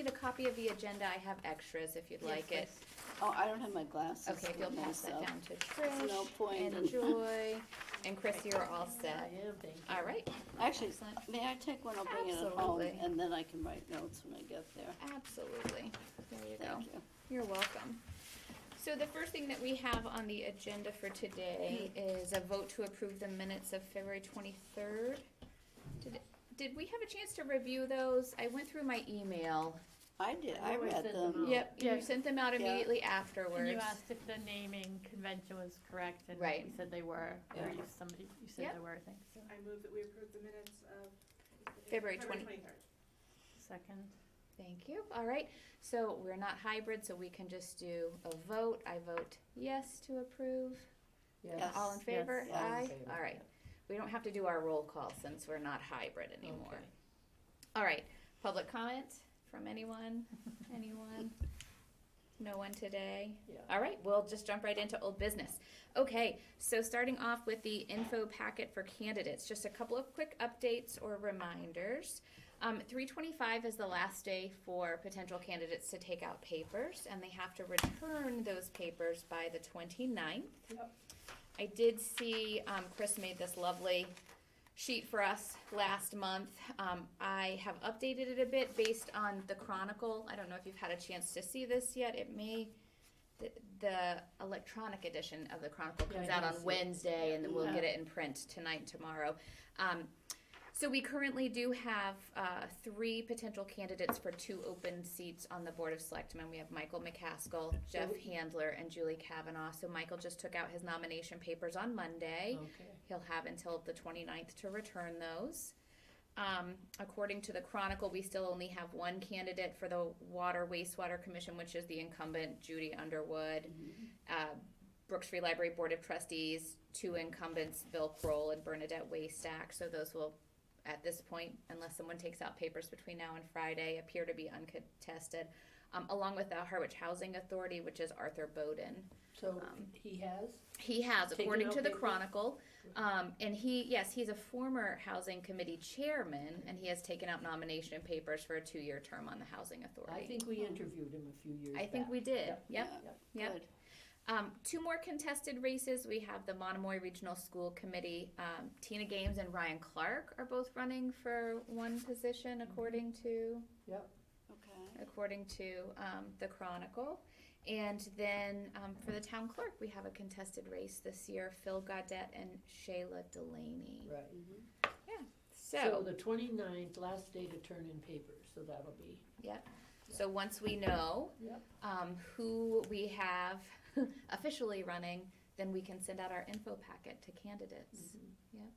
need a copy of the agenda, I have extras if you'd like it. Oh, I don't have my glasses. Okay, if you'll with me, pass that so down to Trish no point and in- Joy, and Chris, you're all I set. am, thank you. All right, Actually, Excellent. may I take one? I'll bring it at home, Absolutely. and then I can write notes when I get there. absolutely. There you go. Thank you. You're welcome. So the first thing that we have on the agenda for today is a vote to approve the minutes of February 23rd. Did we have a chance to review those? I went through my email. I did, I I always read send them. them out. Yep, Yeah. you sent them out Yeah. immediately And afterwards. you asked if the naming convention was correct, and Right. we said they were, Yeah. or you said Yep. they were, I think, so. I move that we approve the minutes of February 23rd. Second. Thank you. All right. So we're not hybrid, so we can just do a vote. I vote yes to approve. Yes. All in favor? Yes. Aye. All in favor. All right. We don't have to do our roll call since we're not hybrid anymore. Okay. All right. Public comment from anyone? Anyone? No one today? Yeah. All right, we'll just jump right into old business. Okay, so starting off with the info packet for candidates, just a couple of quick updates or reminders. 3/25 is the last day for potential candidates to take out papers, and they have to return those papers by the 29th. Yep. I did see Chris made this lovely sheet for us last month. I have updated it a bit based on the Chronicle. I don't know if you've had a chance to see this yet. It may, the electronic edition of the Chronicle Yeah, comes I out did on see it. Wednesday, and then we'll Yeah. get it in print tonight and tomorrow. So we currently do have 3 potential candidates for 2 open seats on the Board of Selectmen. We have Michael McCaskill, Jeff Handler, and Julie Kavanaugh. So Michael just took out his nomination papers on Monday. Okay. He'll have until the 29th to return those. According to the Chronicle, we still only have 1 candidate for the Water Wastewater Commission, which is the incumbent Judy Underwood. Brooks Free Library Board of Trustees, 2 incumbents, Bill Kroll and Bernadette Waystack. So those will, at this point, unless someone takes out papers between now and Friday, appear to be uncontested. Along with the Harwich Housing Authority, which is Arthur Bowden. So he has? He has, Taken according out to the papers? Chronicle. And he's a former Housing Committee chairman, and he has taken out nomination papers for a 2-year term on the Housing Authority. I think we interviewed him a few years back. I think we did. Yep. Yep. Yep. Good. 2 more contested races. We have the Monomoy Regional School Committee. Tina Games and Ryan Clark are both running for 1 position, according to Yep. Okay. the Chronicle. And then for the town clerk, we have a contested race this year: Phil Gaudette and Shayla Delaney. Right. Yeah. So the 29th, last day to turn in papers, so that'll be. Yep. So once we know Yep. who we have officially running, then we can send out our info packet to candidates. Yep.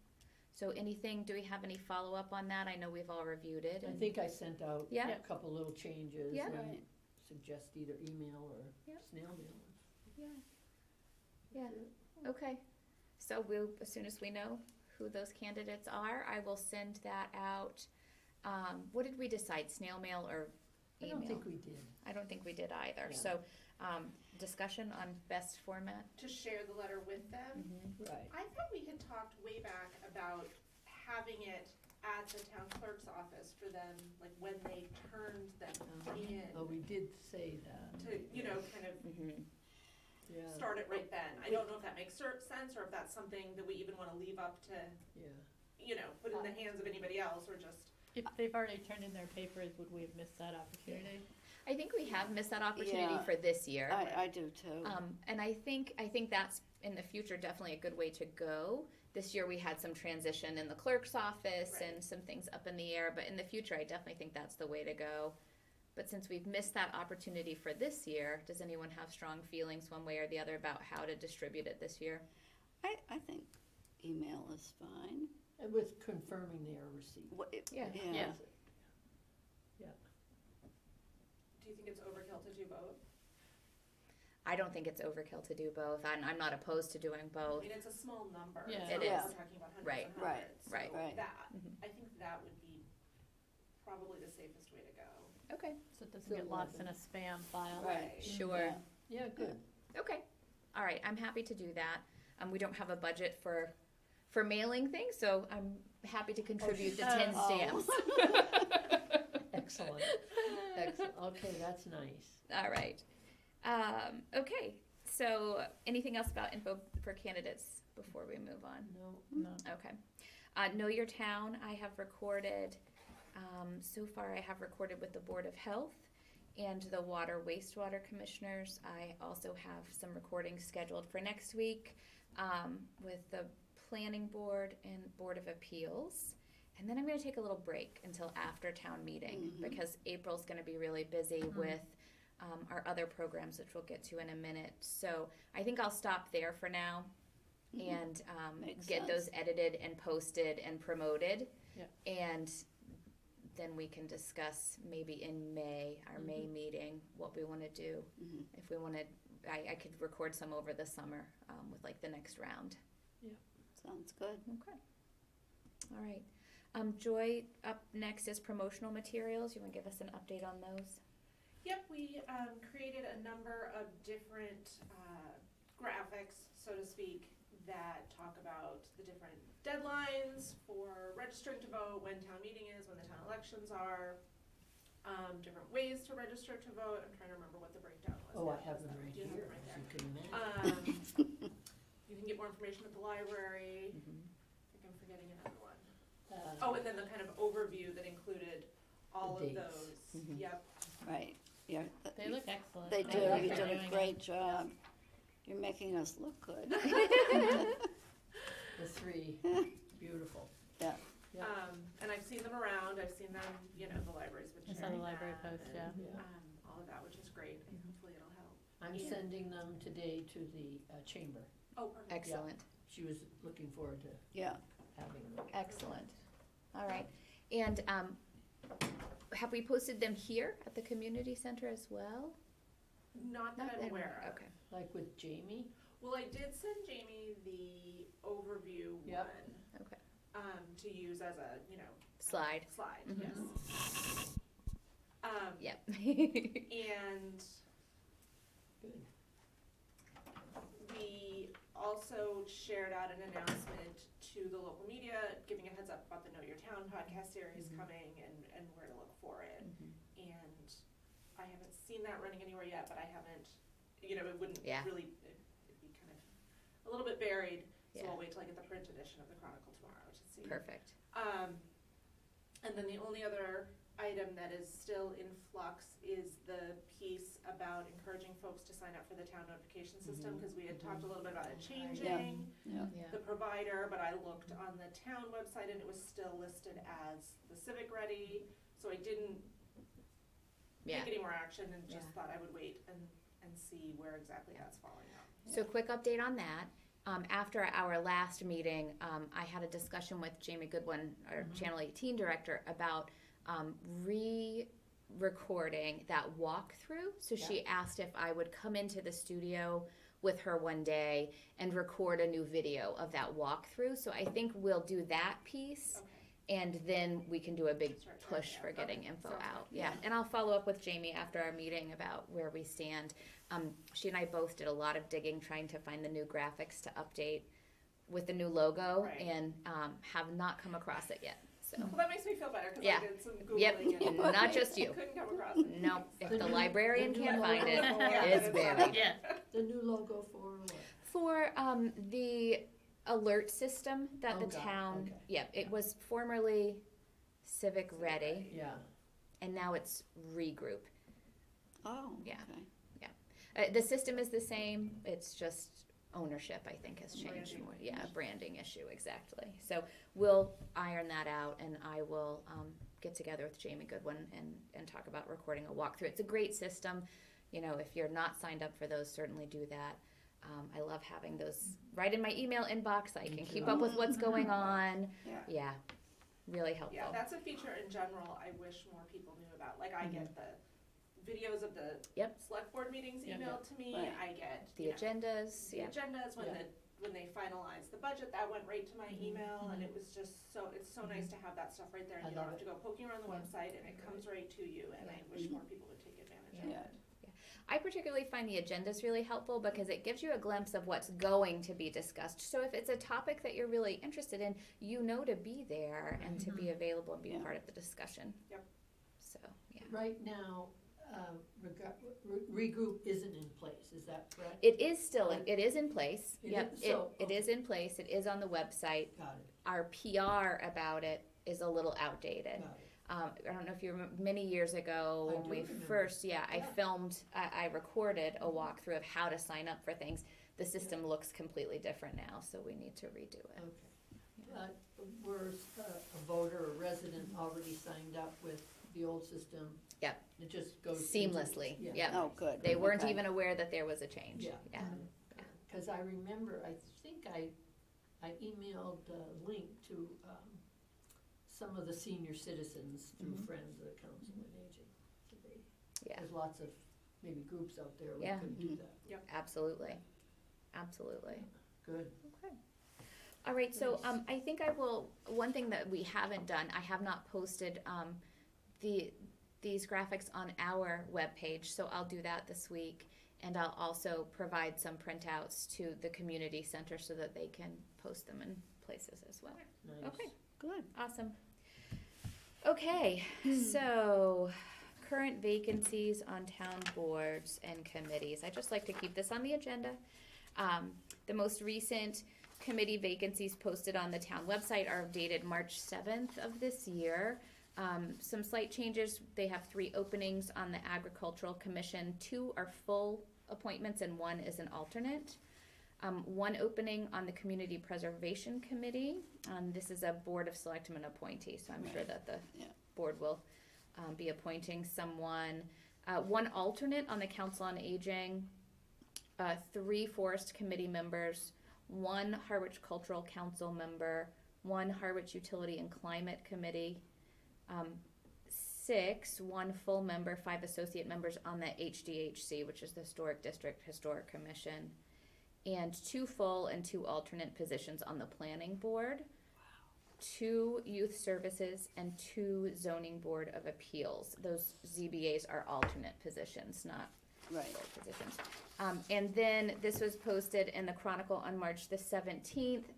So do we have any follow-up on that? I know we've all reviewed it. I and- think I sent out Yeah. a couple little changes. Yeah. and Right. Suggest either email or Yep. snail mail. Yeah. Yeah. Okay. So as soon as we know who those candidates are, I will send that out. What did we decide, snail mail or I email? don't think we did. I don't think we did either. Yeah. So, discussion on best format. To share the letter with them. Right. I thought we had talked way back about having it at the town clerk's office for them, like when they turned them in, Oh, we did say that. to, kind of Yeah. start it right then. I don't know if that makes sense, or if that's something that we even wanna leave up to, Yeah. put in the hands of anybody else, or just. If they've already turned in their papers, would we have missed that opportunity? I think we have missed that opportunity Yeah. for this year. I do too. And I think that's in the future definitely a good way to go. This year we had some transition in the clerk's office Right. and some things up in the air, but in the future I definitely think that's the way to go. But since we've missed that opportunity for this year, does anyone have strong feelings one way or the other about how to distribute it this year? I think email is fine. And with confirming their receipt. Yeah. Yeah. Do you think it's overkill to do both? I don't think it's overkill to do both. I'm not opposed to doing I both. mean, it's a small number. Yeah. It's It not like is. we're talking about hundreds Right. and Right. hundreds. Right. So Right. that, Mhm. I think that would be probably the safest way to go. Okay. So it doesn't So get lost eleven. in a spam file? Right. Sure. Yeah. Yeah, good. Okay. All right. I'm happy to do that. We don't have a budget for mailing things, so I'm happy to contribute the 10 Oh. stamps. Excellent. Excellent. Okay, that's nice. All right. Okay, so anything else about info for candidates before we move on? No, No. Okay. Know Your Town, I have recorded, so far I have recorded with the Board of Health and the Water Wastewater Commissioners. I also have some recordings scheduled for next week with the Planning Board and Board of Appeals. And then I'm going to take a little break until after town meeting because April's going to be really busy with our other programs, which we'll get to in a minute. So I think I'll stop there for now and Makes get sense. those edited and posted and promoted. Yep. And then we can discuss maybe in May, our May meeting, what we want to do. If we want to, I could record some over the summer with like the next round. Sounds good. Okay. All right. Joy, up next is promotional materials. You want to give us an update on those? Yep, we created a number of different graphics, so to speak, that talk about the different deadlines for registering to vote, when town meeting is, when the town elections are, different ways to register to vote. I'm trying to remember what the breakdown was. oh, I now. have Is them that right Do you have here, them right as there? you can imagine. You can get more information at the library. I think I'm forgetting another one. Uh, Oh, and then the kind of overview that included all of dates. those. Yep. Right, yeah. They look excellent. They I do, like you what did they're a doing. great job. You're making us look good. The three, beautiful. Yeah. Yep. And I've seen them around. I've seen them, the library's been I saw sharing the library them post, and, yeah. Yeah. all of that, which is great. And hopefully it'll help. I'm Yeah. sending them today to the chamber. Oh, perfect. Excellent. She was looking forward to Yeah, having them. Excellent. All right. And have we posted them here at the community center as well? Not that I'm aware of. Okay. Like with Jamie? Well, I did send Jamie the overview Yep. one. Okay. To use as a, Slide. slide, Mhm. yes. Yep. And Good. we also shared out an announcement to the local media, giving a heads up about the Know Your Town podcast series coming and where to look for it. And I haven't seen that running anywhere yet, but I haven't, it wouldn't Yeah. really, it'd be kind of a little bit buried. So Yeah. I'll wait till I get the print edition of the Chronicle tomorrow to see. Perfect. And then the only other item that is still in flux is the piece about encouraging folks to sign up for the town notification system, because we had talked a little bit about it changing yeah. Yeah. the provider, but I looked on the town website and it was still listed as the Civic Ready, so I didn't Yeah. take any more action and just Yeah. thought I would wait and see where exactly that's falling out. So quick update on that. After our last meeting, I had a discussion with Jamie Goodwin, our Channel 18 director, about re-recording that walkthrough. So she asked if I would come into the studio with her one day and record a new video of that walkthrough. So I think we'll do that piece. Okay. And then we can do a big Start trying push it for out. getting Okay, info sounds out. good. Yeah, and I'll follow up with Jamie after our meeting about where we stand. She and I both did a lot of digging trying to find the new graphics to update with the new logo, Right. and have not come across it yet. So, Well, that makes me feel better, because Yeah. I did some yep, Googling and not just you. couldn't come across it. No, if the new- librarian the new can't find it, logo. it's buried. Yeah. The new logo for what? For the alert system that Oh, the got it. town, Okay. yeah, it was formerly Civic Ready, Yeah. and now it's Regroup. Oh, Yeah. okay. The system is the same, it's just ownership, I think, has changed Branding. more. Yeah, branding issue, exactly. So we'll iron that out, and I will get together with Jamie Goodwin and talk about recording a walkthrough. It's a great system. If you're not signed up for those, certainly do that. I love having those right in my email inbox. I Me can too. keep up with what's going on. Yeah. Yeah, really helpful. Yeah, that's a feature in general I wish more people knew about. Like, I get the videos of the Yep. select board meetings Yep. emailed to me. Right. I get The agendas, the yeah. agendas when Yeah. when they finalized the budget, that went right to my email, and it was just it's so nice to have that stuff right there, and I you don't love have to go poking around the Yeah. website, and it comes right to you, and I wish more people would take advantage of Yeah. it. I particularly find the agendas really helpful because it gives you a glimpse of what's going to be discussed. So if it's a topic that you're really interested in, to be there and to be available and be Yeah. part of the discussion. Yep. So, yeah. Right now, regroup isn't in place, is that correct? It is still, it is in place. It Yep, is? So, it is in place. It is on the website. Got it, Our PR about it is a little outdated. got it. I don't know if you remember, many years ago I when do we remember. first, I Yeah. filmed, I recorded a walkthrough of how to sign up for things. The system looks completely different now, so we need to redo it. Okay. Were a voter or resident already signed up with the old system? Yep. It just goes Seamlessly, Yeah. yep. Oh, good. They weren't Okay. even aware that there was a change. Yeah. Yeah. Because I remember, I think I emailed a link to some of the senior citizens through Mhm. Friends of the Council on Aging. So Yeah. there's lots of maybe groups out there who Yeah. could do that. Absolutely. Absolutely. Good. Okay. All right, so Nice. I think I will, one thing that we haven't done, I have not posted these graphics on our webpage, so I'll do that this week. And I'll also provide some printouts to the community center so that they can post them in places as well. Nice. Okay. Good. Awesome. Okay, so current vacancies on town boards and committees. I just like to keep this on the agenda. The most recent committee vacancies posted on the town website are dated March 7th of this year. Some slight changes. They have 3 openings on the Agricultural Commission. 2 are full appointments and 1 is an alternate. 1 opening on the Community Preservation Committee. This is a Board of Selectmen appointee, so I'm sure that the Yeah. board will be appointing someone. 1 alternate on the Council on Aging. 3 Forest Committee members. 1 Harwich Cultural Council member. 1 Harwich Utility and Climate Committee. 6, 1 full member, 5 associate members on the HDHC, which is the Historic District Historic Commission. And 2 full and 2 alternate positions on the planning board, 2 youth services, and 2 zoning board of appeals. Those ZBAs are alternate positions, not Right. full positions. And then this was posted in the Chronicle on March the 17th,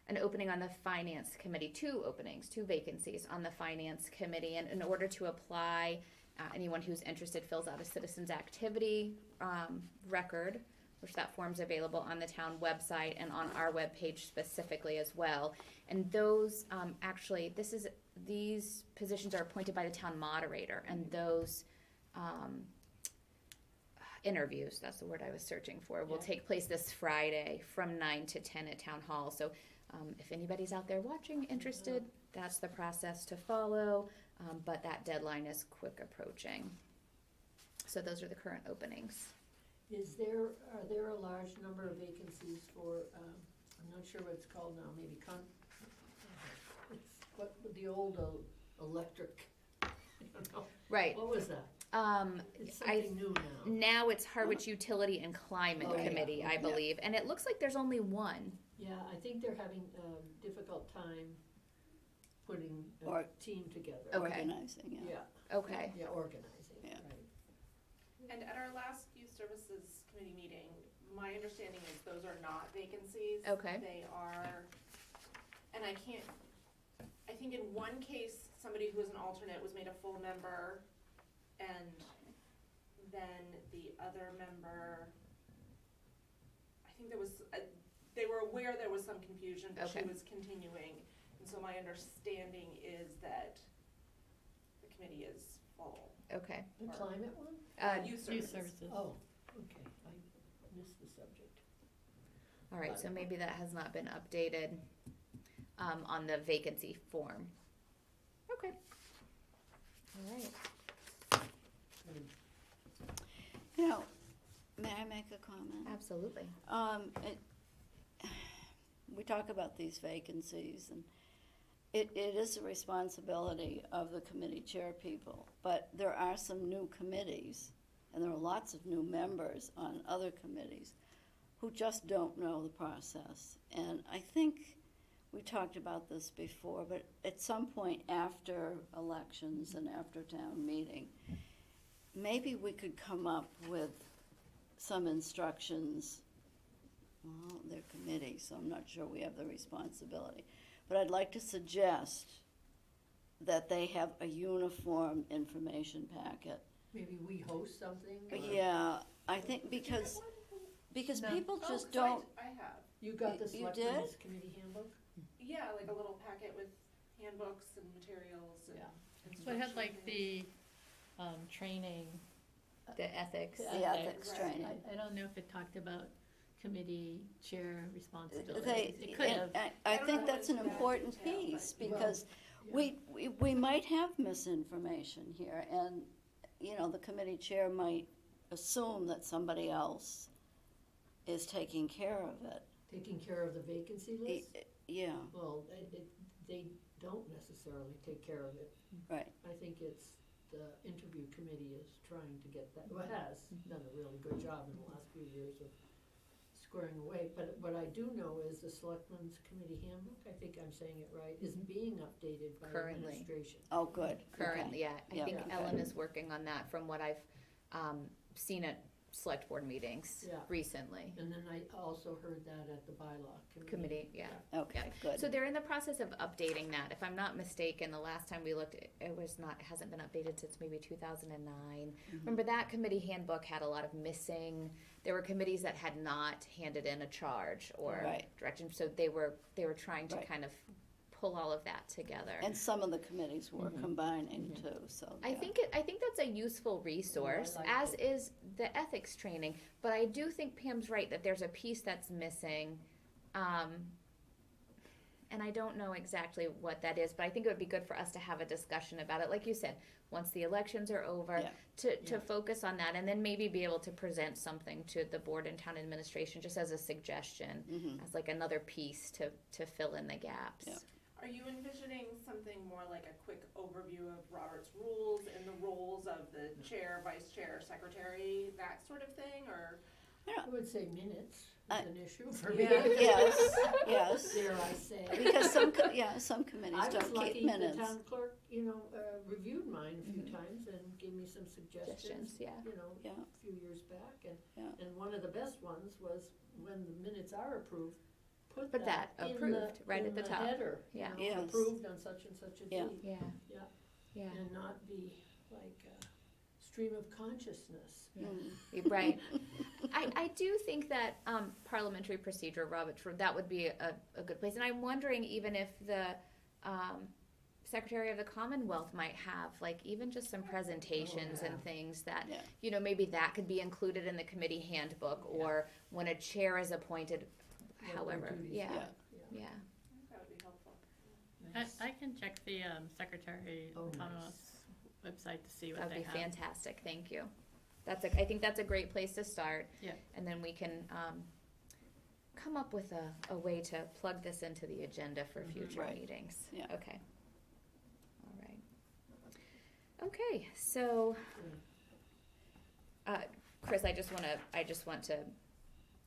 an opening on the Finance Committee, 2 openings, 2 vacancies on the Finance Committee. And in order to apply, anyone who's interested fills out a citizens activity record, which that form's available on the town website and on our webpage specifically as well. And those, actually, these positions are appointed by the town moderator, and those interviews, that's the word I was searching for, will Yeah. take place this Friday from 9 to 10 at Town Hall. So if anybody's out there watching, interested, that's the process to follow, but that deadline is quick approaching. So those are the current openings. Are there a large number of vacancies for, I'm not sure what it's called now, maybe it's what, the old electric, I don't know, Right. what was that? It's I something new now. Now it's Harwich Utility and Climate Oh, yeah. Committee, I Yeah. believe, and it looks like there's only 1. Yeah, I think they're having a difficult time putting a Or- team together. Okay. Organizing, yeah. Yeah, Okay. yeah, organizing, Yeah. right. And at our last Youth Services Committee meeting, my understanding is those are not vacancies. Okay. They are, and I think in one case, somebody who was an alternate was made a full member, and then the other member, I think they were aware there was some confusion, but she Okay. was continuing. And so my understanding is that the committee is full. Okay. The climate one? Youth Youth services. services. Oh, okay, I missed the subject. All right, so maybe that has not been updated on the vacancy form. Okay. All right. Good. Now, may I make a comment? Absolutely. We talk about these vacancies, and it is a responsibility of the committee chair people, but there are some new committees, and there are lots of new members on other committees who just don't know the process. And I think we talked about this before, but at some point after elections and after town meeting, maybe we could come up with some instructions. Well, they're committees, so I'm not sure we have the responsibility. But I'd like to suggest that they have a uniform information packet maybe we host something? or- Yeah, I think because No. people Oh, just so I- don't, I have. You got the You did? selectmen's committee handbook? Yeah, like a little packet with handbooks and materials and Yeah. So it had like instructions. the, training. The ethics. the ethics Right. training. I don't know if it talked about committee chair responsibilities. They, It could have. and I I don't think know that's an into that important detail, but- piece, because Yeah. we might have misinformation here, and, you know, the committee chair might assume that somebody else is taking care of it. Taking care of the vacancy list? Yeah, Well, they don't necessarily take care of it. right, I think it's, the interview committee is trying to get that, well, has done a really good job in the last few years of squaring away. But what I do know is the selectmen's committee handbook, I think I'm saying it right, is being updated by Currently. administration. oh, good. Currently, yeah. I Yeah. think Yeah. Ellen is working on that from what I've seen at select board meetings Yeah. recently. And then I also heard that at the bylaw Committee, yeah. Okay, good. So they're in the process of updating that. If I'm not mistaken, the last time we looked, it was not, hasn't been updated since maybe 2009. Remember that committee handbook had a lot of missing, there were committees that had not handed in a charge or Right. direction, so they were trying to Right. kind of pull all of that together. And some of the committees were combining too, so. I yeah. think that's a useful resource, like as it. is the ethics training. But I do think Pam's right that there's a piece that's missing, and I don't know exactly what that is. But I think it would be good for us to have a discussion about it, like you said, once the elections are over, Yeah. to Yeah. focus on that, and then maybe be able to present something to the board and town administration just as a suggestion, Mhm. as like another piece to fill in the gaps. Yeah. Are you envisioning something more like a quick overview of Robert's rules and the roles of the chair, vice chair, secretary, that sort of thing, or? I would say minutes I- is an issue for me. Yeah. Yes, Dare I say. because some committees I was don't lucky keep the minutes. town clerk, reviewed mine a few times and gave me some suggestions, Suggestions, yeah. Yeah. a few years back. Yeah. And one of the best ones was when the minutes are approved, put Put that that in approved right in at the top. header, Yeah. Yes. approved on such and such a Yeah. date. Yeah. Yeah. Yeah. And not be like a stream of consciousness. Mm. Right. I do think that parliamentary procedure, Robert, that would be a good place. And I'm wondering even if the Secretary of the Commonwealth might have, like, even just some presentations and things that, Yeah. you know, maybe that could be included in the committee handbook, or when a chair is appointed, What their however. duties Yeah. are. Yeah. That would be helpful. I can check the, Secretary Oh, of nice. Commonwealth's website to see what That would they be have. fantastic. Thank you. I think that's a great place to start. Yeah. And then we can come up with a way to plug this into the agenda for future Right. meetings. Yeah. Okay. All right. Okay, so, Chris, I just want to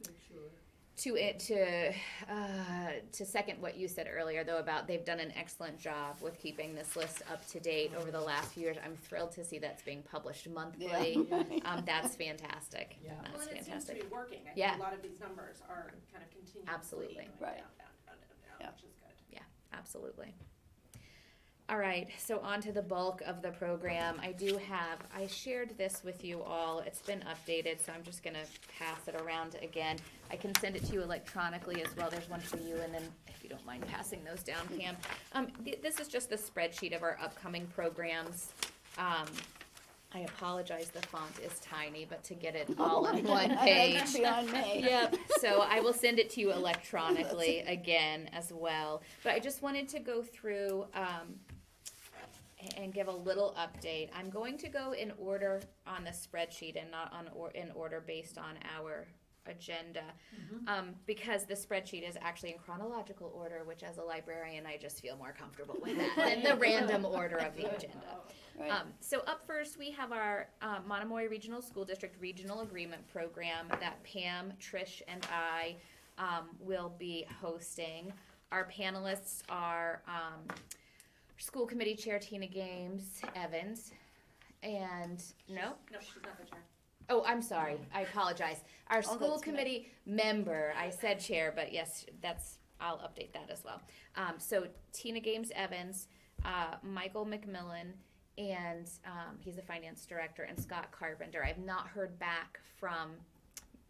Make sure. to second what you said earlier, though, about they've done an excellent job with keeping this list up to date over the last few years. I'm thrilled to see that's being published monthly. Yeah. That's fantastic. Yeah. That's Well, and it seems to fantastic. be working. I Yeah. think a lot of these numbers are kind of continuously Absolutely. going Right. down, Yeah. which is good. Absolutely. All right, so on to the bulk of the program. I shared this with you all. It's been updated, so I'm just gonna pass it around again. I can send it to you electronically as well. There's one for you, and then if you don't mind passing those down, Pam. This is just the spreadsheet of our upcoming programs. I apologize, the font is tiny, but to get it all in one page. That's beyond me. Yep, so I will send it to you electronically again as well. But I just wanted to go through and give a little update. I'm going to go in order on the spreadsheet and not in order based on our agenda, because the spreadsheet is actually in chronological order, which as a librarian I just feel more comfortable with that than the random order of the agenda. Right. So up first, we have our Monomoy Regional School District Regional Agreement Program that Pam, Trish, and I will be hosting. Our panelists are School Committee Chair Tina Games Evans, and No, she's not the chair. oh, I'm sorry, I apologize. Our school that's me. committee member, I said chair, but yes, I'll update that as well. So Tina Games Evans, Michael McMillan, and he's the finance director, and Scott Carpenter. I've not heard back from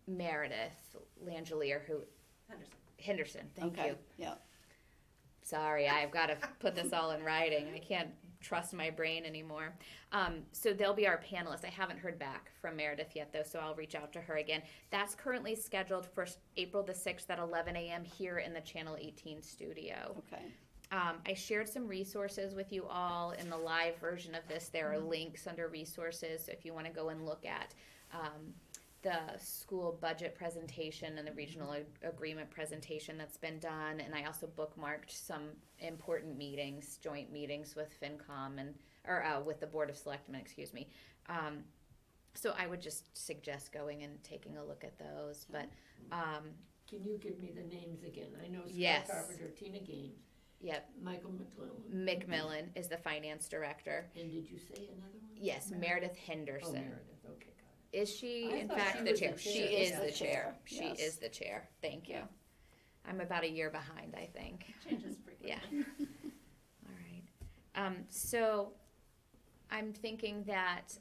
Meredith Langelier, who Henderson. Thank Okay, you. yeah, Sorry, I've got to put this all in writing. I can't trust my brain anymore. So they'll be our panelists. I haven't heard back from Meredith yet, though, so I'll reach out to her again. That's currently scheduled for April the 6th at 11 a.m. here in the Channel 18 studio. okay. I shared some resources with you all in the live version of this. There are links under resources, so if you want to go and look at the school budget presentation and the regional agreement presentation that's been done, and I also bookmarked some important meetings, joint meetings with FinCom or with the Board of Selectmen, excuse me. So I would just suggest going and taking a look at those. But Can you give me the names again? I know Scott Yes. Carpenter, Tina Gaines, yep, Michael McClellan. McMillan is the finance director. And did you say another one? Yes, Meredith Henderson. Oh, Meredith, okay, got it. Is she, I in thought fact, she the was the chair? chair. She is the chair. She Yes. is the chair. Thank you. Yeah. I'm about a year behind, I think. Changes frequently. Yeah. All right. So I'm thinking that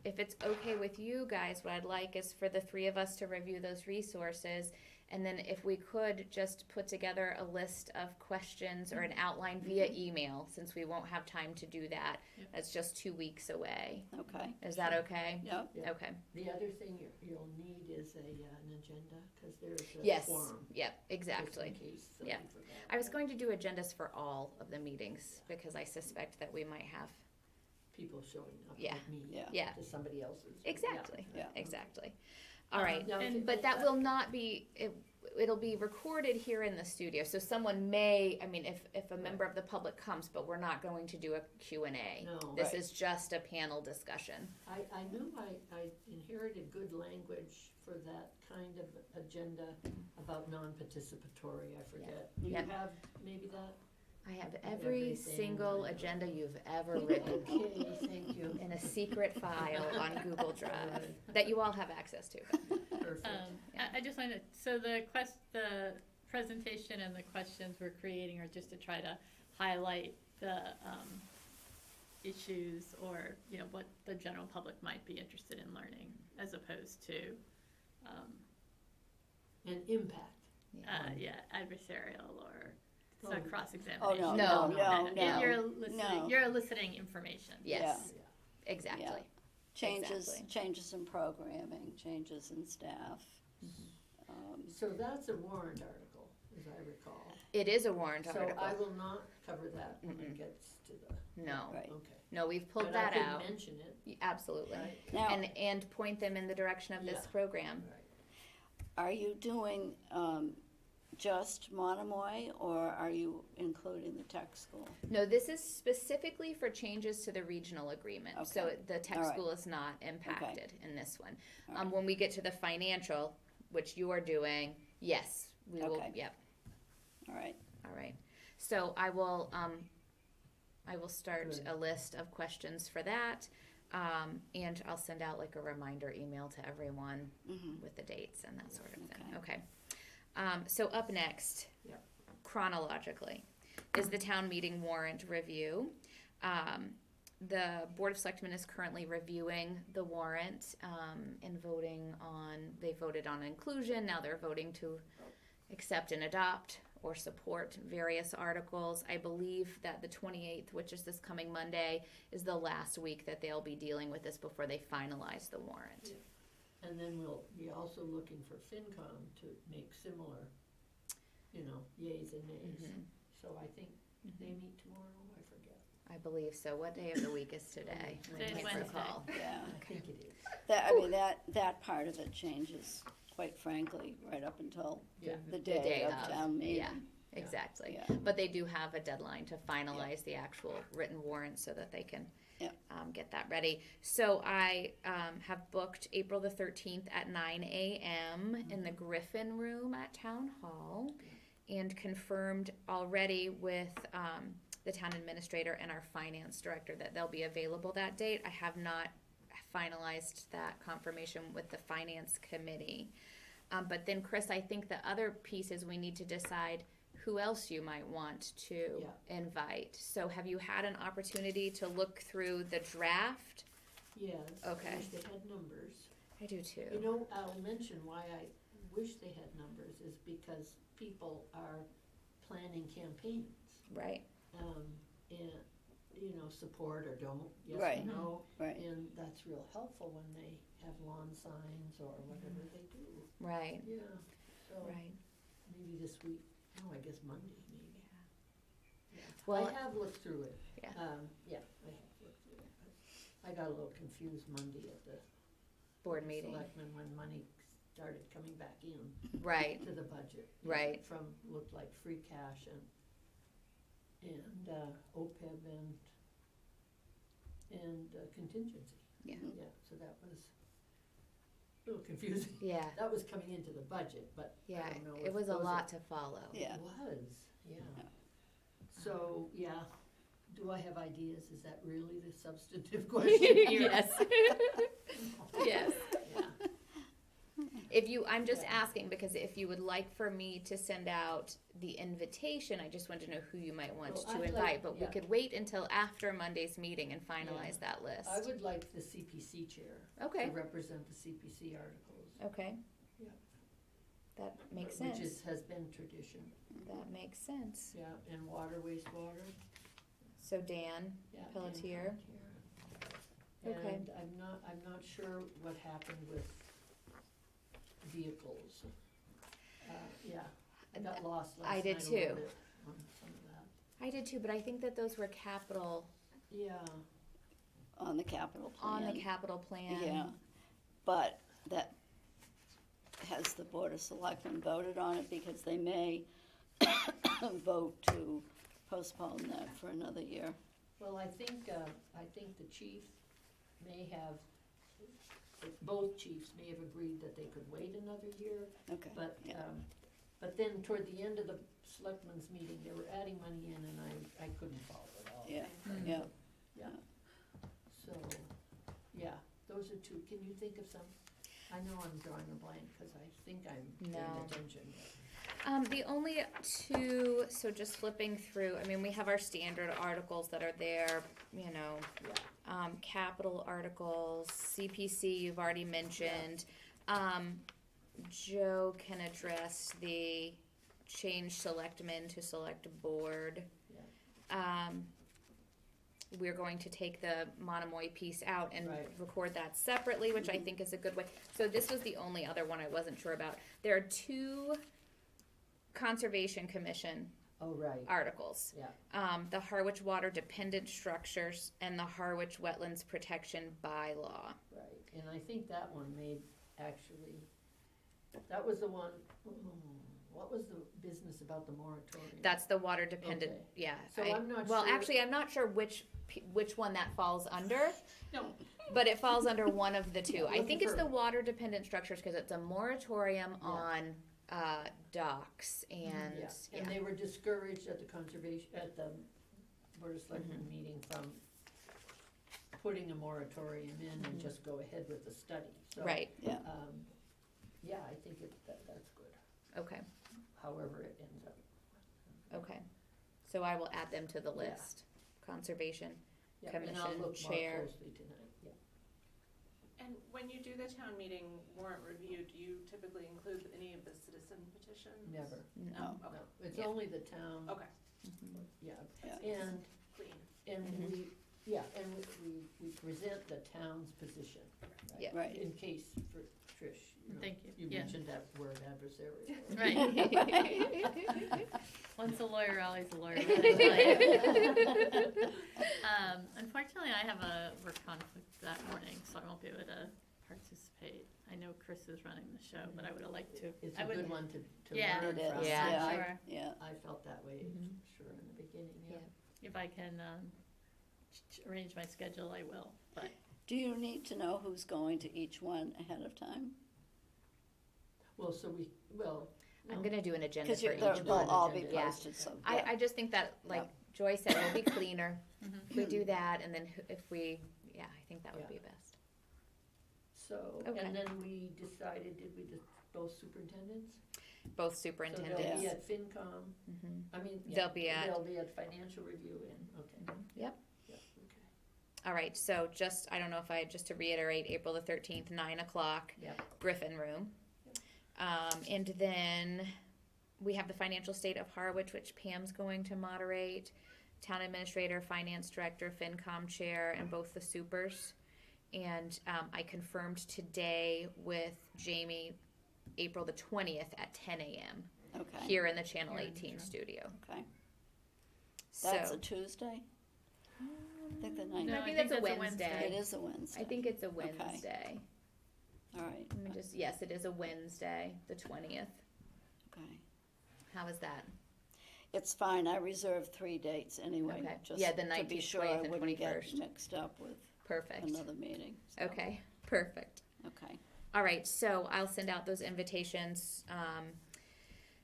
if it's okay with you guys, what I'd like is for the three of us to review those resources. And then if we could just put together a list of questions or an outline via email, since we won't have time to do that. Yep. That's just 2 weeks away. Okay, Is that okay? yep, Yeah. Okay. The other thing you'll need is an agenda, because there's a Yes. quorum. Yep. just Exactly. in case somebody Yeah. forgot. I was going to do agendas for all of the meetings because I suspect that we might have. People showing up Yeah. like me yeah, Yeah. to somebody else's. Exactly. Yeah. Exactly. All right. Now, And- But that will not be, it'll be recorded here in the studio. So someone may, I mean, if a member of the public comes, but we're not going to do a Q&A. No. This Right. is just a panel discussion. I knew I inherited good language for that kind of agenda about non-participatory, I forget. Do you Yep. have maybe that? I have every Everything. single agenda you've ever written Okay, thank you. in a secret file on Google Drive Right. that you all have access to. Perfect. I just wanted, so the presentation and the questions we're creating are just to try to highlight the, issues or, you know, what the general public might be interested in learning, as opposed to, And impact. adversarial or Oh. cross-examination. Oh, no, no. You're eliciting, No. you're eliciting information. Yes, Yeah. exactly. changes, Exactly. changes in programming, changes in staff. So that's a warrant article, as I recall. It is a warrant So article. I will not cover that when it gets to the, No, Right. okay. no, we've pulled But that I out. could mention it, Absolutely. right? Now, And point them in the direction of this Yeah. program. Right. are you doing just Monomoy, or are you including the tech school? No, this is specifically for changes to the regional agreement. So Okay. the tech All right. school is not impacted in this one. All right. When we get to the financial, which you are doing, yes, we will, Okay. yep, All right, all right. So I will start Good. a list of questions for that. And I'll send out like a reminder email to everyone with the dates and that sort of thing. Okay. So up next, Yep. chronologically, is the town meeting warrant review. The Board of Selectmen is currently reviewing the warrant and voting on, they voted on inclusion, now they're voting to accept and adopt or support various articles. I believe that the 28th, which is this coming Monday, is the last week that they'll be dealing with this before they finalize the warrant. And then we'll be also looking for FinCom to make similar, yays and nays. Mhm. So I think they meet tomorrow, I forget. I believe so. What day of the week is today? I Today's can't Wednesday. recall. yeah. I think it is. That part of it changes, quite frankly, right up until Yeah. the day day of of, town meeting. yeah. Exactly. Yeah. But they do have a deadline to finalize the actual written warrant so that they can Yep. get that ready. So I have booked April the 13th at 9 a.m. in the Griffin Room at Town Hall and confirmed already with the town administrator and our finance director that they'll be available that date. I have not finalized that confirmation with the finance committee. But then, Chris, I think the other piece is we need to decide who else you might want to invite. So have you had an opportunity to look through the draft? Yes. Okay. I wish they had numbers. I do too. You know, I'll mention why I wish they had numbers is because people are planning campaigns. Right. And, you know, support or don't, yes Right. or no. Right. And that's real helpful when they have lawn signs or whatever they do. Right. Yeah, so Right. maybe this week, no, I guess Monday maybe. Yeah. Well- I have looked through it. Yeah. I have looked through it. But I got a little confused Monday at the Board meeting. selectmen when money started coming back in Right. to the budget. Right. From, looked like free cash and OPEB and contingency. Yeah. Yeah, so that was a little confusing. Yeah. That was coming into the budget, but I Yeah. don't know It if was a those are- lot to follow. Yeah. It was, yeah. So, yeah, do I have ideas? Is that really the substantive question here? Yes. Yes. Yeah. I'm just Yeah. asking because if you would like for me to send out the invitation, I just want to know who you might want Well, to I'd like- invite. But we yeah. could wait until after Monday's meeting and finalize that list. I would like the CPC chair Okay. to represent the CPC articles. Okay. Yeah. That makes Which sense. has been tradition, That makes sense. yeah, and water, wastewater. So Dan, Yeah, Pelletier. and Pelletier. Okay. And I'm not sure what happened with vehicles. Yeah, I got lost last I night did a little too. bit on some of that. I did too, but I think that those were capital Yeah, On the capital plan. on the capital plan. Yeah, but that, has the Board of Selectmen voted on it, because they may vote to postpone that for another year. well, I think the chief may have, both chiefs may have agreed that they could wait another year. Okay. Yeah. But then toward the end of the selectmen's meeting, they were adding money in and I couldn't follow it all. Yeah, Mhm. yeah. Yeah, so, yeah, those are two, can you think of some? I know I'm drawing a blank, cause I think I'm paying No. attention. The only two, so just flipping through, I mean, we have our standard articles that are there, you know, Yeah, capital articles, CPC you've already mentioned. Joe can address the change selectmen to select board. We're going to take the Monomoy piece out and Right. record that separately, which I think is a good way. So this was the only other one I wasn't sure about. There are two Conservation Commission oh, right, articles. yeah, The Harwich Water Dependent Structures and the Harwich Wetlands Protection Bylaw. right, and I think that one made, actually, that was the one, what was the business about the moratorium? That's the water dependent, Okay. yeah. So I'm not Well, sure- actually, I'm not sure which one that falls under, No, but it falls under one of the two. I Looking think it's for- the water dependent structures because it's a moratorium Yeah. on docks and, Yeah, yeah. and they were discouraged at the Board of Selectmen Mhm. meeting from putting a moratorium in and Mhm. just go ahead with the study, so. Right, Yeah. Yeah, I think that's good, okay, however it ends up. okay. So I will add them to the Yeah. list. Conservation. Yeah, and I'll Commission look more chair. closely tonight, yeah. and when you do the town meeting warrant review, do you typically include any of the citizen petitions? Never, No. Okay, no, it's Yeah. only the town, okay, Mhm. yeah, Yeah. and, clean. and Mhm. we present the town's position, right? Yeah. Right. In case, for Trish, you know, Thank you. you Yeah. mentioned that word adversarial. Right. Once a lawyer, always a lawyer. Unfortunately, I have a work conflict that morning, so I won't be able to participate. I know Chris is running the show, but I would have liked to. It's I a would- good one to Yeah. learn It from. is, Yeah, yeah, sure. yeah. I felt that way, Mhm. sure, in the beginning, yeah. Yeah. If I can arrange my schedule, I will, but. Do you need to know who's going to each one ahead of time? Well, I'm no. gonna do an agenda Because for each they'll one. all be agenda, yeah. posted, so, I, yeah. I just think that, like Joy said, it'll be cleaner if we do that, and then if we, yeah, I think that would Yeah. be best. So, Okay. and then we decided, did we just, both superintendents? both So they'll superintendents. be at FinCom, Mhm. I mean, yeah, They'll be at- they'll be at financial review and, okay. Yep. Yep, okay. All right, so I don't know if just to reiterate, April the 13th, 9:00, Yep. Griffin Room. And then we have the financial state of Harwich, which Pam's going to moderate, town administrator, finance director, FinCom chair, and both the supers. And I confirmed today with Jamie, April the 20th at 10 a.m. Okay, here in the Channel Here in the 18 Channel. studio. okay. So That's a Tuesday? I think the ninth. No, I think that's a It Wednesday. is a Wednesday. I think it's a Wednesday. All right, Let me yes, it is a Wednesday, the 20th. okay. How is that? It's fine, I reserved 3 dates anyway, Okay. just Yeah, the to be 19th, sure I 20th, and wouldn't get 21st. mixed up with Perfect. another meeting. So, Okay, perfect. Okay, All right, so I'll send out those invitations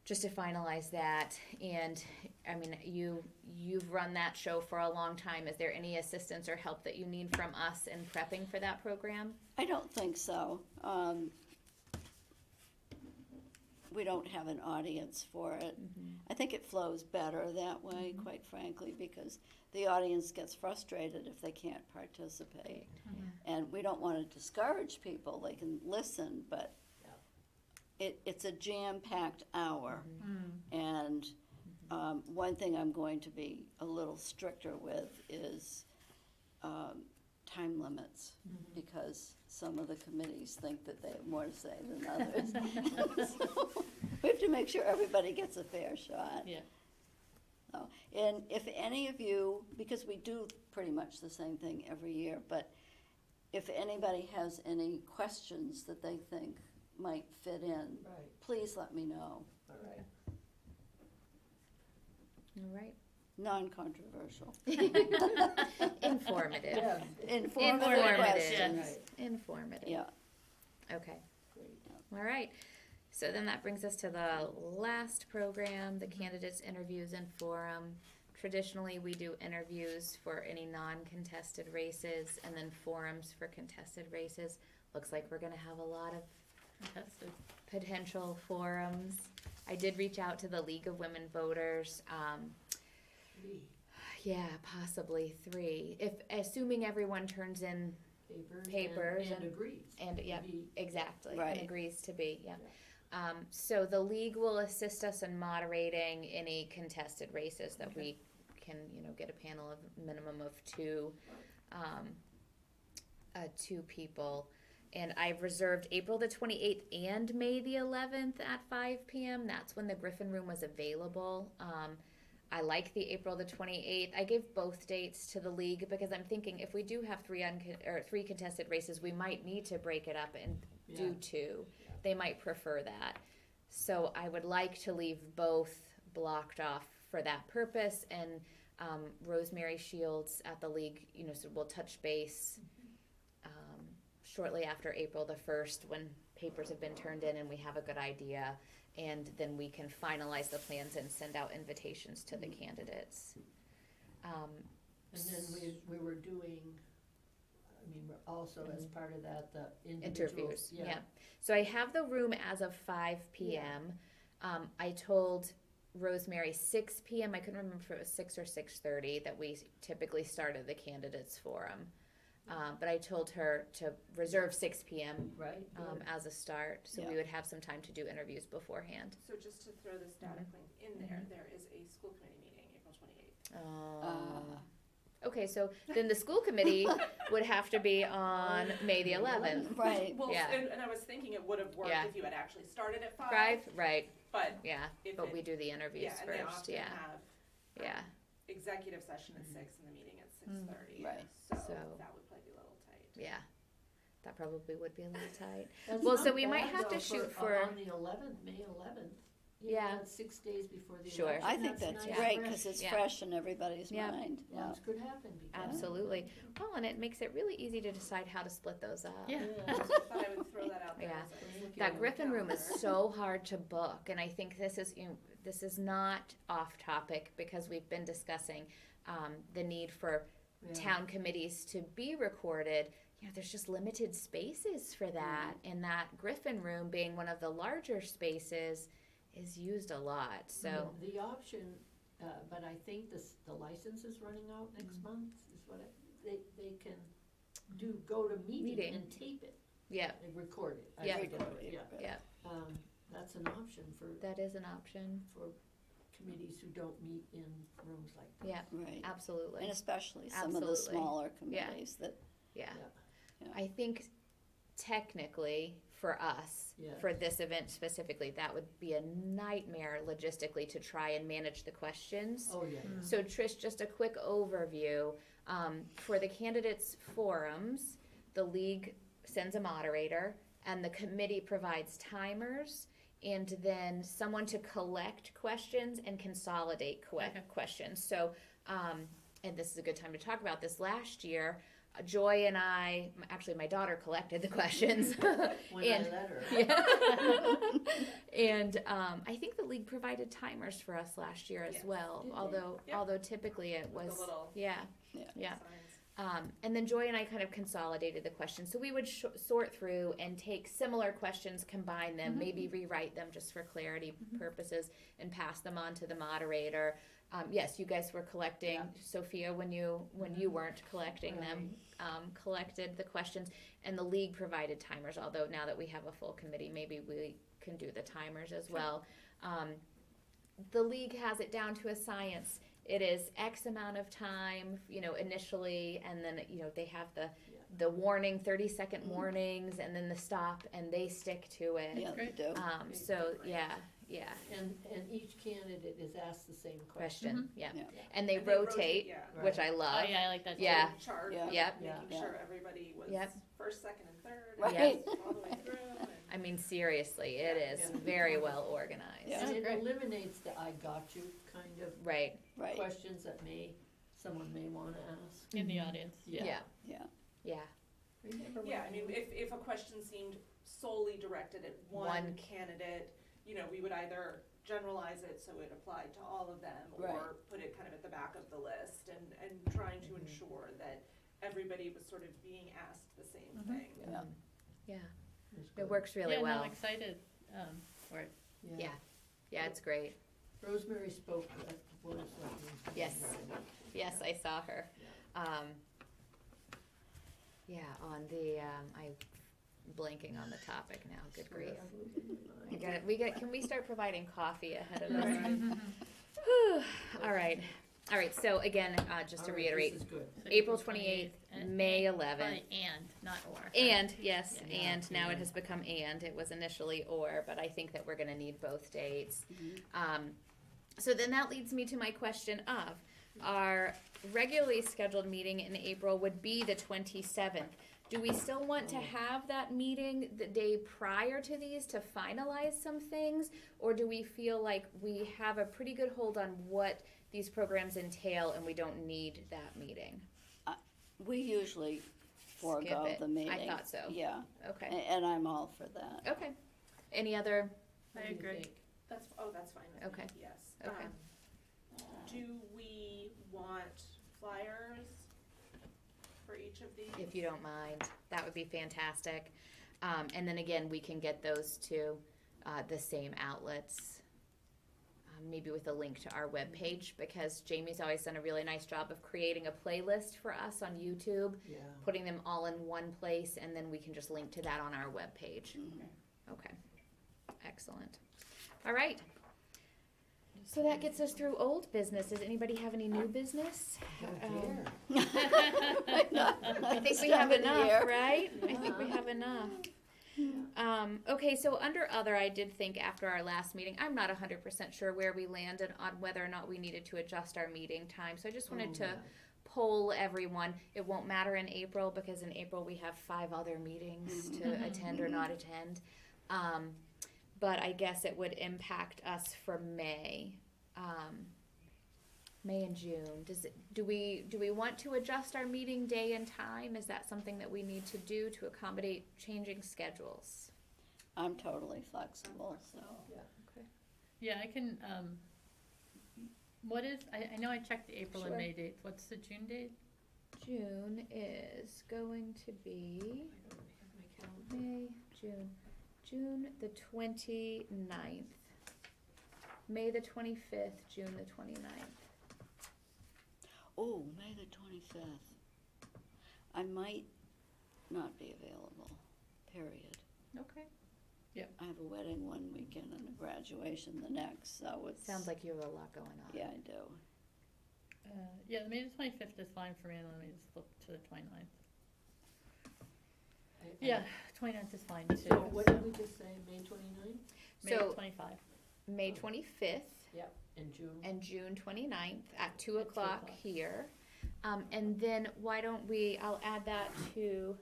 just to finalize that. And I mean, you've run that show for a long time. Is there any assistance or help that you need from us in prepping for that program? I don't think so. We don't have an audience for it. I think it flows better that way, quite frankly, because the audience gets frustrated if they can't participate. And we don't want to discourage people, they can listen, but it's a jam-packed hour. And one thing I'm going to be a little stricter with is time limits, because some of the committees think that they have more to say than others. So we have to make sure everybody gets a fair shot. Yeah. So, and if any of you, because we do pretty much the same thing every year, but if anybody has any questions that they think might fit in, Right, please let me know. all right. All right. Non-controversial. Informative. Yeah, Informative Informative. questions. right, Informative. Yeah, Okay. great. All right. So then that brings us to the last program, the candidates interviews and forum. Traditionally, we do interviews for any non-contested races and then forums for contested races. Looks like we're gonna have a lot of Contested. potential forums. I did reach out to the League of Women Voters. Three Yeah, possibly 3. Assuming everyone turns in papers and- and agrees. and yeah, Be- exactly, Right. and agrees to be, yeah. So the league will assist us in moderating any contested races that we can, get a panel of minimum of 2 people. And I've reserved April the 28th and May the 11th at 5 p.m. That's when the Griffin Room was available. I like the April the 28th. I gave both dates to the league because I'm thinking if we do have 3 contested races, we might need to break it up and do Yeah. 2. They might prefer that. So I would like to leave both blocked off for that purpose. And Rosemary Shields at the league, so we'll touch base shortly after April the 1st when papers have been turned in and we have a good idea. And then we can finalize the plans and send out invitations to the candidates. And then we were doing, we're also as part of that, the individuals. Interviews, yeah. So I have the room as of 5 p.m. I told Rosemary 6 p.m. I couldn't remember if it was 6 or 6:30 that we typically started the candidates forum. But I told her to reserve 6 p.m. Right, good. As a start, so we Yeah. would have some time to do interviews beforehand. So just to throw this data point in there, there is a school committee meeting April 28th. Okay, so then the school committee would have to be on May the 11th. right. Well, Yeah. and I was thinking it would have worked Yeah. if you had actually started at 5. 5, right, But yeah, if but it- we do the interviews yeah, and they first, often yeah, have yeah. executive session at 6 and the meeting at 6:30. Right. So So- that would probably be a little tight. Yeah, that probably would be a little tight. That's Well, not so we might bad, have to though, shoot for- On the 11th, May 11th. Yeah. That's 6 days before the Sure. election. I think that's nice, great, fresh. because it's Yeah. fresh in everybody's Yeah. mind. Yeah. Lots could happen because. Absolutely. Well, and it makes it really easy to decide how to split those up. Yeah. I thought I would throw that out there. Yeah. as I was looking That at the Griffin Room is calendar. so hard to book, and I think this is not off topic because we've been discussing the need for Yeah. town committees to be recorded. There's just limited spaces for that, and that Griffin Room being one of the larger spaces is used a lot, so. The option, but I think the license is running out next month, is what they can go to meeting Meeting. and tape it, Yeah, and record it. I Yeah. forget what- Record it, Yeah, yeah, that's an option that is an option, for committees who don't meet in rooms like this. yeah, Right. absolutely. And especially some of the Absolutely. smaller committees that, Yeah. Yeah. I think technically for us, Yeah. for this event specifically, that would be a nightmare logistically to try and manage the questions. Oh, yeah. So Trish, just a quick overview. For the candidates forums, the league sends a moderator and the committee provides timers and then someone to collect questions and consolidate Okay. questions. So, and this is a good time to talk about this. Last year, Joy and I, actually my daughter collected the questions. When And- I let her. Yeah. And I think the league provided timers for us last year as Yes. well, Did they? Yep. although typically it With the was, little yeah. signs. And then Joy and I kind of consolidated the questions. So we would sort through and take similar questions, combine them, maybe rewrite them just for clarity purposes, and pass them on to the moderator. Yes, you guys were collecting, Yeah. Sophia, when you weren't collecting them, collected the questions, and the league provided timers. Although now that we have a full committee, maybe we can do the timers as well. The league has it down to a science. It is X amount of time, initially, and then, they have the warning, 30-second warnings, and then the stop, and they stick to it. yeah, they Great. do. So, yeah. And each candidate is asked the same question. Question, yeah. Yeah. And they And rotate, yeah. which I Oh, love. yeah, I like that too. Yeah. Chart, Yeah. Yep. Yeah. making Yeah. sure everybody was Yep. first, second, and third, Right. and all the way through. And I mean, seriously, it is Yeah. very well organized. Yeah. And it Great. eliminates the I got you kind of Right, Right, questions that someone may wanna ask. In the audience. yeah, yeah. yeah. Remember Yeah, I when mean, you- if a question seemed solely directed at One. one candidate, we would either generalize it so it applied to all of them, or Right. put it kind of at the back of the list, and trying to ensure that everybody was sort of being asked the same thing. Yeah. Yeah, it's it good. works really Yeah, no, well. I'm excited for it. Yeah. Yeah, it's great. Rosemary spoke at the Board of Selectmen's meeting Yes. yesterday. Yes, I saw her. On the, I'm blanking on the topic now, good grief. Can we start providing coffee ahead of this? Whew. All right, so again, just to All right, reiterate, this is good. So April 28th, May 11th. Probably and, not or. And, yes, Yeah. and now it has become and, it was initially or, but I think that we're gonna need both dates. So then that leads me to my question of, our regularly scheduled meeting in April would be the 27th. Do we still want to have that meeting the day prior to these to finalize some things? Or do we feel like we have a pretty good hold on what these programs entail and we don't need that meeting? We usually forego it. the meeting. I thought so. Yeah, Okay, and I'm all for that. okay. Any other, What I do you agree. think? That's fine with Okay. me, yes. Okay. Do we want flyers for each of these? if you don't mind, that would be fantastic. And then again, we can get those to the same outlets, maybe with a link to our webpage, because Jamie's always done a really nice job of creating a playlist for us on YouTube, Yeah. putting them all in one place, and then we can just link to that on our webpage. Okay, excellent. All right. So that gets us through old business. Does anybody have any new business? Oh, I think we have enough, right? I think we have enough. Okay, so under other, I did think after our last meeting, I'm not 100% sure where we landed on whether or not we needed to adjust our meeting time. So I just wanted to poll everyone. It won't matter in April because in April we have 5 other meetings to attend or not attend. But I guess it would impact us for May. May and June. Do we want to adjust our meeting day and time? Is that something that we need to do to accommodate changing schedules? I'm totally flexible, so. Yeah, I can, what is, I know I checked the April and Sure. May dates. What's the June date? June is going to be I don't have my calendar. May, June the 29th. May the 25th, June the 29th. Oh, May the 25th. I might not be available, period. Okay. I have a wedding one weekend and a graduation the next, so it's. Sounds like you have a lot going on. Yeah, I do. Yeah, the May the 25th is fine for me, and let me just look to the 29th. Yeah, 29th is fine too. So what did we just say, May 29th? May So 25. May 25th In June? and June 29th at 2 At 2 o'clock o'clock. here. And then why don't I'll add that to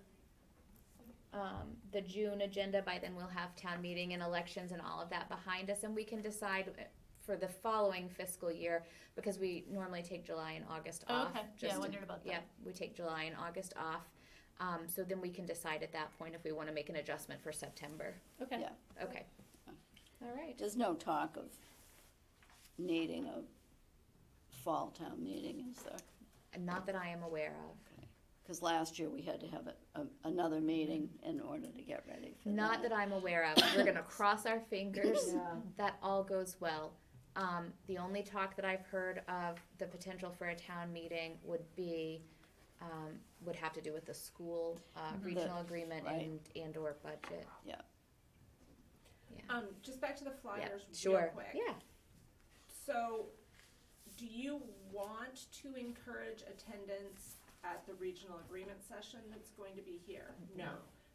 the June agenda. By then we'll have town meeting and elections and all of that behind us, and we can decide for the following fiscal year, because we normally take July and August Oh, off. okay. Yeah, I just to- wondered about that. Yeah, we take July and August off. So then we can decide at that point if we want to make an adjustment for September. Okay. Yeah. Okay. All right. There's no talk of needing a fall town meeting, is there? Not that I am aware of. Because last year we had to have another meeting in order to get ready for that. Not that I'm aware of. We're gonna cross our fingers Yeah. that all goes well. The only talk that I've heard of the potential for a town meeting would be, would have to do with the school, regional agreement right. and or budget. Just back to the Yeah, flyers real sure. quick. Yeah. So, do you want to encourage attendance at the regional agreement session that's going to be here? No.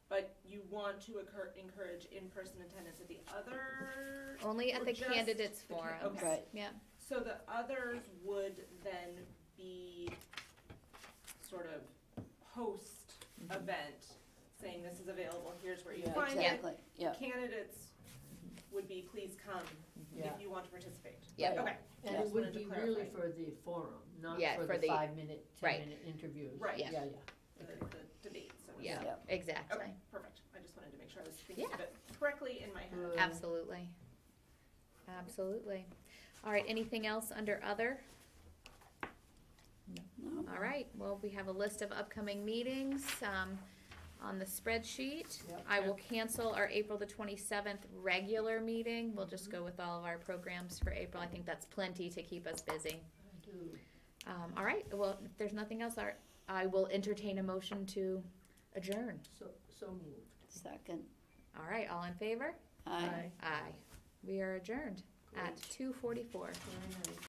But you want to encourage in-person attendance at the other? Only at or the just candidates the forums. okay. Right. Yeah. So the others would then be sort of post-event, saying this is available, here's where you Yeah, find Exactly, it. yeah. Candidates would be, please come Yeah. if you want to participate. Yeah. Okay. And Just it would wanted to be really clarify. for the forum, not Yeah, for for the the- 5-minute, right. 10-minute interviews. Right. Yeah. Yeah, The debate, so to Yeah. speak. Yeah. Exactly. Okay, perfect. I just wanted to make sure I was thinking Yeah. of it correctly in my head. Good. Absolutely. Absolutely. All right, anything else under other? No? All right, well, we have a list of upcoming meetings, on the spreadsheet. Yep. I will cancel our April the 27th regular meeting. We'll just go with all of our programs for April. I think that's plenty to keep us busy. I do. All right, well, if there's nothing else, I will entertain a motion to adjourn. So moved. Second. All right, all in favor? Aye. Aye. We are adjourned at Great. 2:44. Very nice.